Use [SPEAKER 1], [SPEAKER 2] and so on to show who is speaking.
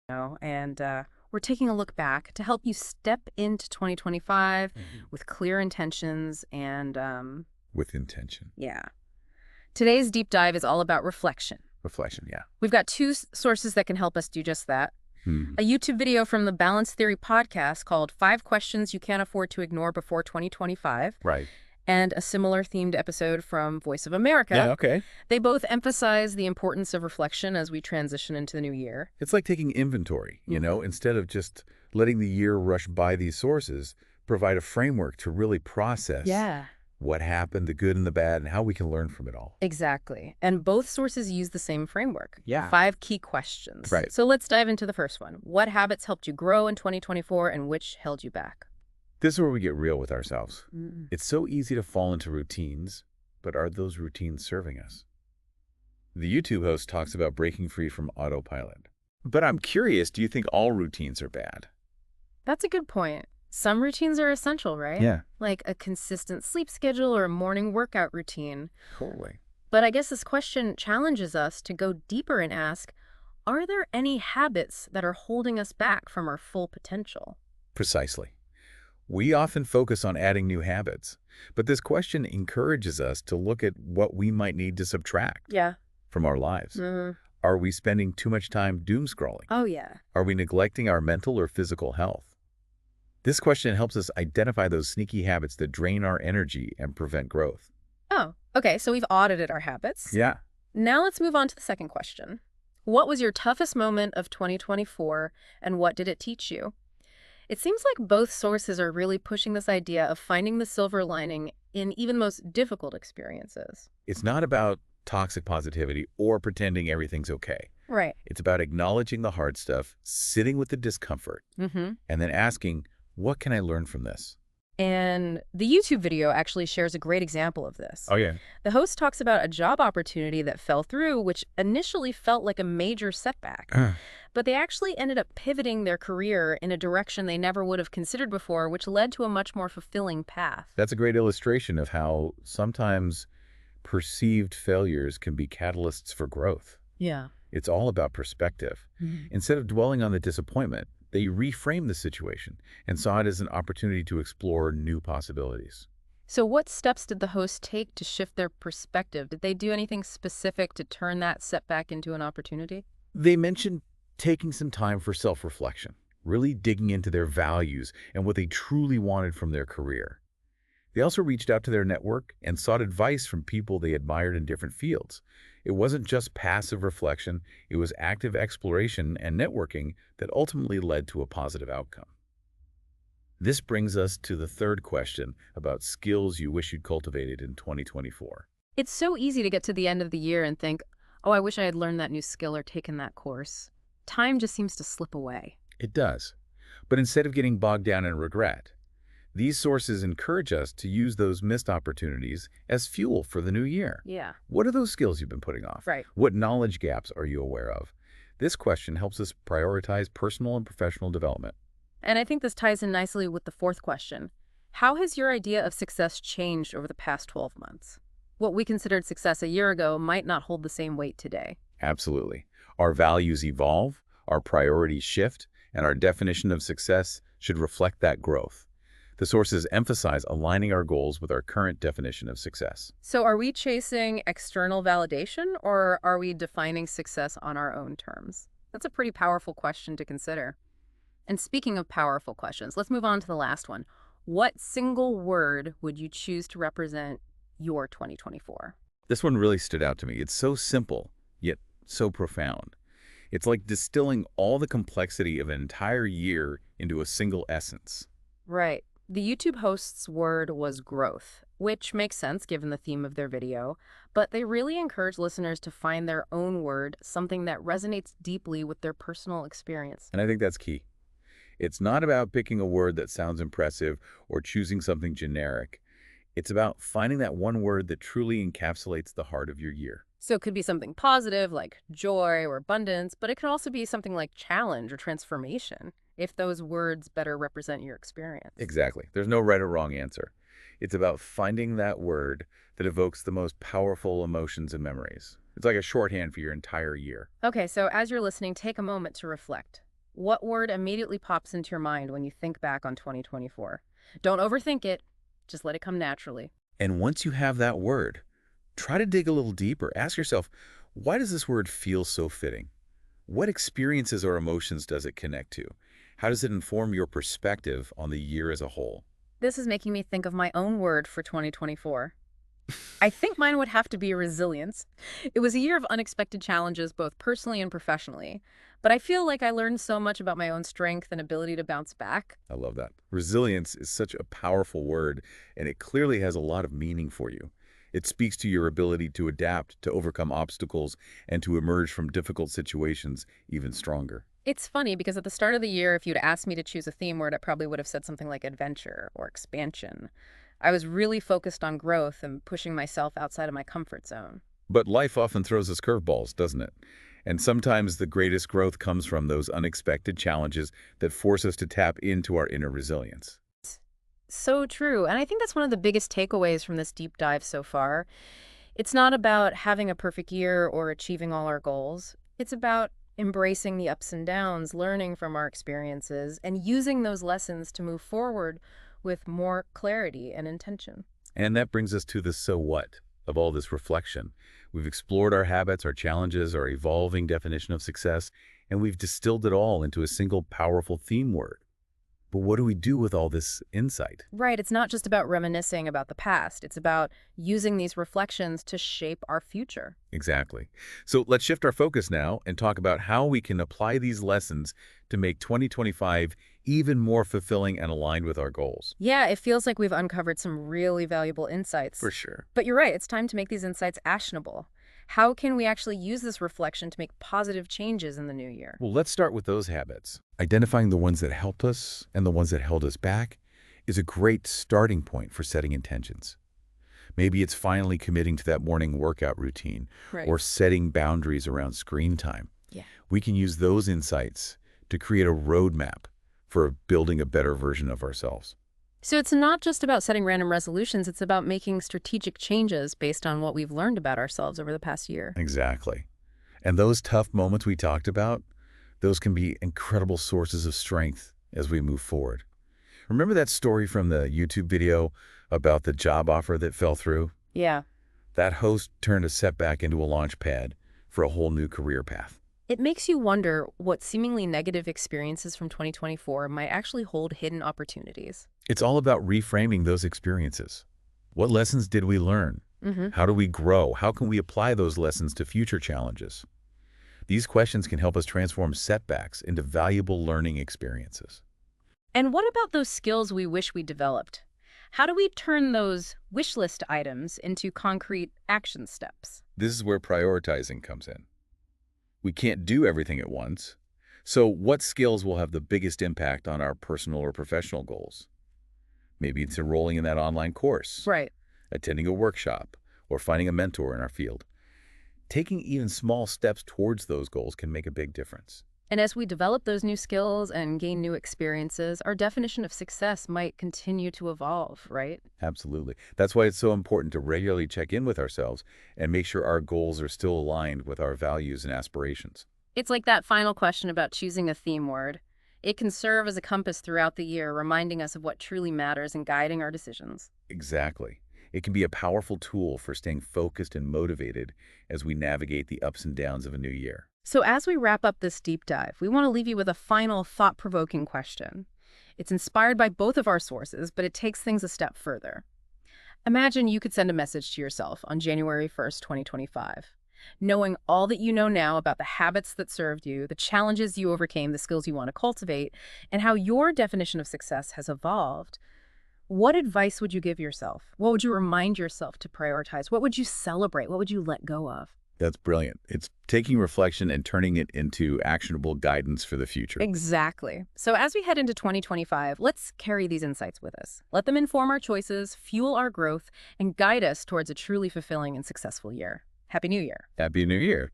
[SPEAKER 1] And we're taking a look back to help you step into 2025 with clear intentions and,
[SPEAKER 2] With intention.
[SPEAKER 1] yeah. Today's deep dive is all about reflection.
[SPEAKER 2] Reflection, yeah.
[SPEAKER 1] We've got two sources that can help us do just that.
[SPEAKER 2] Hmm.
[SPEAKER 1] A YouTube video from the Balance Theory podcast called 5 Questions You Can't Afford to Ignore Before 2025,
[SPEAKER 2] Right.
[SPEAKER 1] and a similar themed episode from Voice of America.
[SPEAKER 2] Yeah, okay.
[SPEAKER 1] They both emphasize the importance of reflection as we transition into the new year.
[SPEAKER 2] It's like taking inventory, instead of just letting the year rush by these sources, provide a framework to really process what happened, the good and the bad, and how we can learn from it all.
[SPEAKER 1] Exactly. And both sources use the same framework.
[SPEAKER 2] Yeah.
[SPEAKER 1] 5 key questions.
[SPEAKER 2] Right.
[SPEAKER 1] So let's dive into the first one. What habits helped you grow in 2024 and which held you back?
[SPEAKER 2] This is where we get real with ourselves. It's so easy to fall into routines, but are those routines serving us? The YouTube host talks about breaking free from autopilot. But I'm curious, do you think all routines are bad?
[SPEAKER 1] That's a good point. Some routines are essential, right?
[SPEAKER 2] Yeah.
[SPEAKER 1] Like a consistent sleep schedule or a morning workout routine.
[SPEAKER 2] Totally.
[SPEAKER 1] But I guess this question challenges us to go deeper and ask, are there any habits that are holding us back from our full potential?
[SPEAKER 2] Precisely. We often focus on adding new habits, but this question encourages us to look at what we might need to subtract from our lives. Are we spending too much time doom scrolling?
[SPEAKER 1] Oh, yeah.
[SPEAKER 2] Are we neglecting our mental or physical health? This question helps us identify those sneaky habits that drain our energy and prevent growth.
[SPEAKER 1] Oh, okay. So we've audited our habits.
[SPEAKER 2] Yeah.
[SPEAKER 1] Now let's move on to the second question. What was your toughest moment of 2024 and what did it teach you? It seems like both sources are really pushing this idea of finding the silver lining in even the most difficult experiences.
[SPEAKER 2] It's not about toxic positivity or pretending everything's okay.
[SPEAKER 1] Right.
[SPEAKER 2] It's about acknowledging the hard stuff, sitting with the discomfort, and then asking, what can I learn from this?
[SPEAKER 1] And the YouTube video actually shares a great example of this.
[SPEAKER 2] Oh, yeah.
[SPEAKER 1] The host talks about a job opportunity that fell through, which initially felt like a major setback. But they actually ended up pivoting their career in a direction they never would have considered before, which led to a much more fulfilling path.
[SPEAKER 2] That's a great illustration of how sometimes perceived failures can be catalysts for growth.
[SPEAKER 1] Yeah.
[SPEAKER 2] It's all about perspective. Instead of dwelling on the disappointment, they reframed the situation and saw it as an opportunity to explore new possibilities.
[SPEAKER 1] So what steps did the host take to shift their perspective? Did they do anything specific to turn that setback into an opportunity?
[SPEAKER 2] They mentioned taking some time for self-reflection, really digging into their values and what they truly wanted from their career. They also reached out to their network and sought advice from people they admired in different fields. It wasn't just passive reflection, it was active exploration and networking that ultimately led to a positive outcome. This brings us to the third question about skills you wish you'd cultivated in 2024.
[SPEAKER 1] It's so easy to get to the end of the year and think, oh, I wish I had learned that new skill or taken that course. Time just seems to slip away.
[SPEAKER 2] It does. But instead of getting bogged down in regret, these sources encourage us to use those missed opportunities as fuel for the new year.
[SPEAKER 1] Yeah.
[SPEAKER 2] What are those skills you've been putting off?
[SPEAKER 1] Right.
[SPEAKER 2] What knowledge gaps are you aware of? This question helps us prioritize personal and professional development.
[SPEAKER 1] And I think this ties in nicely with the fourth question. How has your idea of success changed over the past 12 months? What we considered success a year ago might not hold the same weight today.
[SPEAKER 2] Absolutely. Our values evolve, our priorities shift, and our definition of success should reflect that growth. The sources emphasize aligning our goals with our current definition of success.
[SPEAKER 1] So are we chasing external validation or are we defining success on our own terms? That's a pretty powerful question to consider. And speaking of powerful questions, let's move on to the last one. What single word would you choose to represent your 2024?
[SPEAKER 2] This one really stood out to me. It's so simple, yet so profound. It's like distilling all the complexity of an entire year into a single essence.
[SPEAKER 1] Right. The YouTube host's word was growth, which makes sense given the theme of their video, but they really encourage listeners to find their own word, something that resonates deeply with their personal experience.
[SPEAKER 2] And I think that's key. It's not about picking a word that sounds impressive or choosing something generic. It's about finding that one word that truly encapsulates the heart of your year.
[SPEAKER 1] So it could be something positive like joy or abundance, but it could also be something like challenge or transformation, if those words better represent your experience.
[SPEAKER 2] Exactly. There's no right or wrong answer. It's about finding that word that evokes the most powerful emotions and memories. It's like a shorthand for your entire year.
[SPEAKER 1] Okay, so as you're listening, take a moment to reflect. What word immediately pops into your mind when you think back on 2024? Don't overthink it, just let it come naturally.
[SPEAKER 2] And once you have that word, try to dig a little deeper. Ask yourself, why does this word feel so fitting? What experiences or emotions does it connect to? How does it inform your perspective on the year as a whole?
[SPEAKER 1] This is making me think of my own word for 2024. I think mine would have to be resilience. It was a year of unexpected challenges, both personally and professionally. But I feel like I learned so much about my own strength and ability to bounce back.
[SPEAKER 2] I love that. Resilience is such a powerful word, and it clearly has a lot of meaning for you. It speaks to your ability to adapt, to overcome obstacles, and to emerge from difficult situations even stronger.
[SPEAKER 1] It's funny because at the start of the year, if you'd asked me to choose a theme word, I probably would have said something like adventure or expansion. I was really focused on growth and pushing myself outside of my comfort zone.
[SPEAKER 2] But life often throws us curveballs, doesn't it? And sometimes the greatest growth comes from those unexpected challenges that force us to tap into our inner resilience.
[SPEAKER 1] So true. And I think that's one of the biggest takeaways from this deep dive so far. It's not about having a perfect year or achieving all our goals. It's about embracing the ups and downs, learning from our experiences, and using those lessons to move forward with more clarity and intention.
[SPEAKER 2] And that brings us to the so what of all this reflection. We've explored our habits, our challenges, our evolving definition of success, and we've distilled it all into a single powerful theme word. But what do we do with all this insight?
[SPEAKER 1] Right, it's not just about reminiscing about the past. It's about using these reflections to shape our future.
[SPEAKER 2] Exactly. So let's shift our focus now and talk about how we can apply these lessons to make 2025 even more fulfilling and aligned with our goals.
[SPEAKER 1] Yeah, it feels like we've uncovered some really valuable insights.
[SPEAKER 2] For sure.
[SPEAKER 1] But you're right, it's time to make these insights actionable. How can we actually use this reflection to make positive changes in the new year?
[SPEAKER 2] Well, let's start with those habits. Identifying the ones that helped us and the ones that held us back is a great starting point for setting intentions. Maybe it's finally committing to that morning workout routine
[SPEAKER 1] Right.
[SPEAKER 2] or setting boundaries around screen time.
[SPEAKER 1] Yeah.
[SPEAKER 2] We can use those insights to create a roadmap for building a better version of ourselves.
[SPEAKER 1] So it's not just about setting random resolutions, it's about making strategic changes based on what we've learned about ourselves over the past year.
[SPEAKER 2] Exactly. And those tough moments we talked about, those can be incredible sources of strength as we move forward. Remember that story from the YouTube video about the job offer that fell through?
[SPEAKER 1] Yeah.
[SPEAKER 2] That host turned a setback into a launch pad for a whole new career path.
[SPEAKER 1] It makes you wonder what seemingly negative experiences from 2024 might actually hold hidden opportunities.
[SPEAKER 2] It's all about reframing those experiences. What lessons did we learn?
[SPEAKER 1] Mm-hmm.
[SPEAKER 2] How do we grow? How can we apply those lessons to future challenges? These questions can help us transform setbacks into valuable learning experiences.
[SPEAKER 1] And what about those skills we wish we developed? How do we turn those wish list items into concrete action steps?
[SPEAKER 2] This is where prioritizing comes in. We can't do everything at once. So what skills will have the biggest impact on our personal or professional goals? Maybe it's enrolling in that online course,
[SPEAKER 1] Right.
[SPEAKER 2] attending a workshop, or finding a mentor in our field. Taking even small steps towards those goals can make a big difference.
[SPEAKER 1] And as we develop those new skills and gain new experiences, our definition of success might continue to evolve, right?
[SPEAKER 2] Absolutely. That's why it's so important to regularly check in with ourselves and make sure our goals are still aligned with our values and aspirations.
[SPEAKER 1] It's like that final question about choosing a theme word. It can serve as a compass throughout the year, reminding us of what truly matters and guiding our decisions.
[SPEAKER 2] Exactly. It can be a powerful tool for staying focused and motivated as we navigate the ups and downs of a new year.
[SPEAKER 1] So as we wrap up this deep dive, we want to leave you with a final thought-provoking question. It's inspired by both of our sources, but it takes things a step further. Imagine you could send a message to yourself on January 1st, 2025. Knowing all that you know now about the habits that served you, the challenges you overcame, the skills you want to cultivate, and how your definition of success has evolved, what advice would you give yourself? What would you remind yourself to prioritize? What would you celebrate? What would you let go of?
[SPEAKER 2] That's brilliant. It's taking reflection and turning it into actionable guidance for the future.
[SPEAKER 1] Exactly. So as we head into 2025, let's carry these insights with us. Let them inform our choices, fuel our growth, and guide us towards a truly fulfilling and successful year. Happy New Year.
[SPEAKER 2] Happy New Year.